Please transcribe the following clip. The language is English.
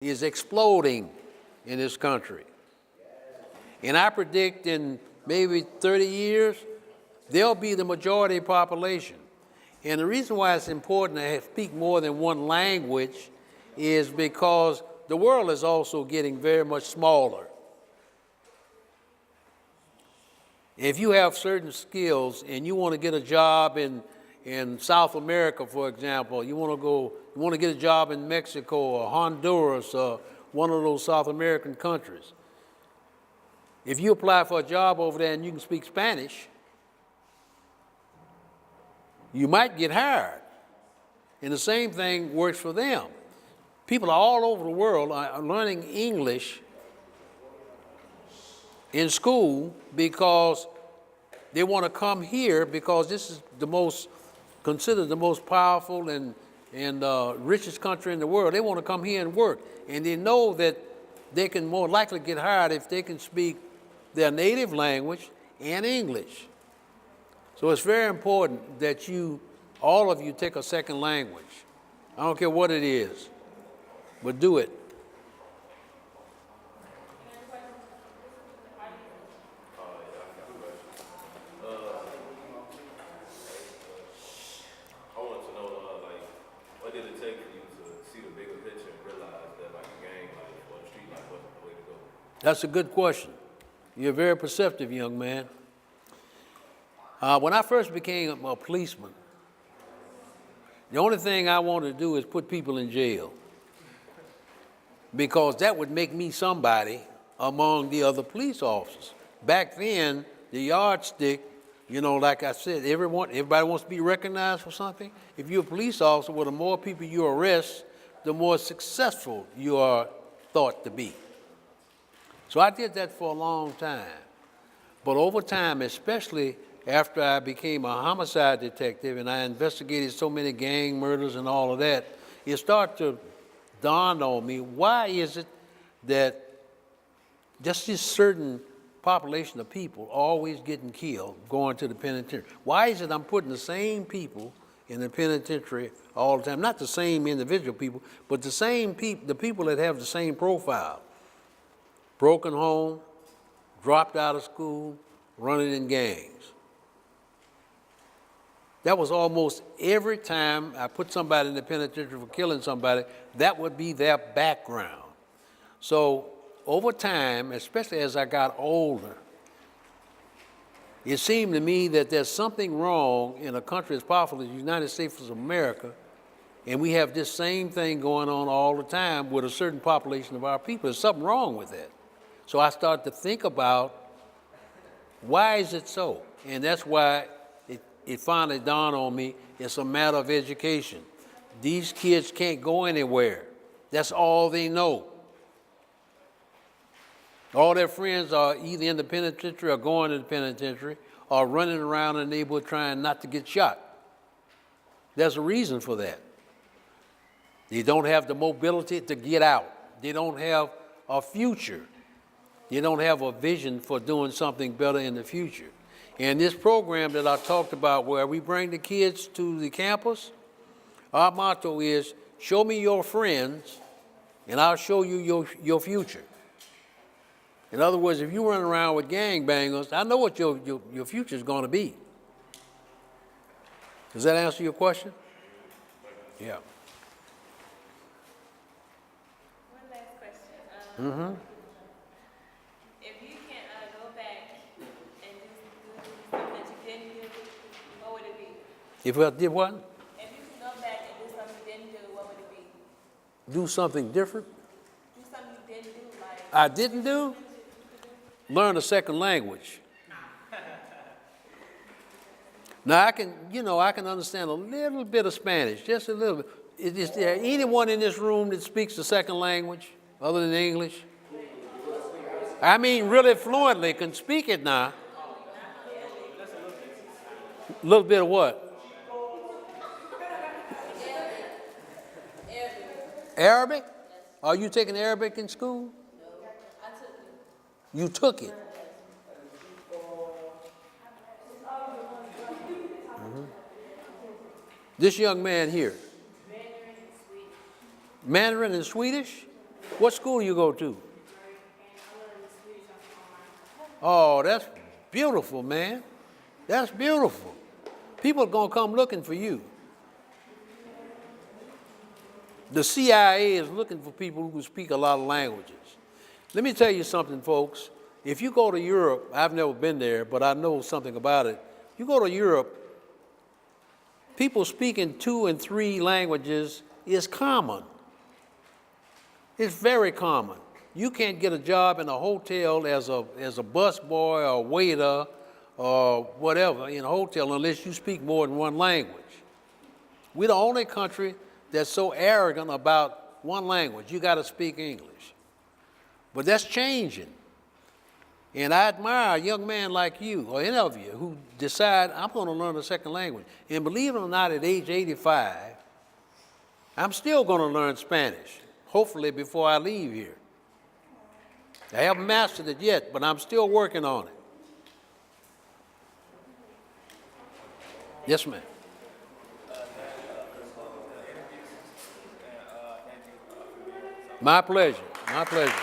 is exploding in this country. And I predict in maybe 30 years, they'll be the majority population. And the reason why it's important to speak more than one language is because the world is also getting very much smaller. If you have certain skills and you want to get a job in South America, for example, you want to get a job in Mexico or Honduras or one of those South American countries. If you apply for a job over there and you can speak Spanish, you might get hired. And the same thing works for them. People all over the world are learning English in school because they want to come here because this is considered the most powerful and richest country in the world. They want to come here and work. And they know that they can more likely get hired if they can speak their native language and English. So it's very important that all of you take a second language. I don't care what it is, but do it. That's a good question. You're a very perceptive young man. When I first became a policeman, the only thing I wanted to do is put people in jail because that would make me somebody among the other police officers. Back then, the yardstick, like I said, everybody wants to be recognized for something. If you're a police officer, well, the more people you arrest, the more successful you are thought to be. So I did that for a long time. But over time, especially after I became a homicide detective and I investigated so many gang murders and all of that, it started to dawn on me, why is it that just this certain population of people always getting killed going to the penitentiary? Why is it I'm putting the same people in the penitentiary all the time? Not the same individual people, but the same people, the people that have the same profile. Broken home, dropped out of school, running in gangs. That was almost every time I put somebody in the penitentiary for killing somebody, that would be their background. So over time, especially as I got older, it seemed to me that there's something wrong in a country as powerful as the United States of America, and we have this same thing going on all the time with a certain population of our people. There's something wrong with that. So I started to think about, why is it so? And that's why it finally dawned on me, it's a matter of education. These kids can't go anywhere. That's all they know. All their friends are either in the penitentiary or going to the penitentiary or running around in the neighborhood trying not to get shot. There's a reason for that. They don't have the mobility to get out. They don't have a future. You don't have a vision for doing something better in the future. And this program that I talked about where we bring the kids to the campus, our motto is, show me your friends and I'll show you your future. In other words, if you run around with gangbangers, I know what your future is going to be. Does that answer your question? Yeah. One last question. If you can go back and just do something that you didn't do, what would it be? If I did what? If you can go back and do something you didn't do, what would it be? Do something different? Do something you didn't do, like... I didn't do? Learn a second language. Now I can understand a little bit of Spanish, just a little bit. Is there anyone in this room that speaks a second language other than English? I mean really fluently, can speak it now. A little bit of what? Arabic? Are you taking Arabic in school? You took it. This young man here. Mandarin and Swedish? What school you go to? Oh, that's beautiful, man. That's beautiful. People are gonna come looking for you. The CIA is looking for people who speak a lot of languages. Let me tell you something, folks. If you go to Europe, I've never been there, but I know something about it. You go to Europe, people speaking 2 and 3 languages is common. It's very common. You can't get a job in a hotel as a busboy or waiter or whatever in a hotel unless you speak more than one language. We're the only country that's so arrogant about one language. You got to speak English. But that's changing. And I admire a young man like you or any of you who decide, I'm going to learn a second language. And believe it or not, at age 85, I'm still going to learn Spanish, hopefully before I leave here. I haven't mastered it yet, but I'm still working on it. Yes, ma'am. My pleasure. My pleasure.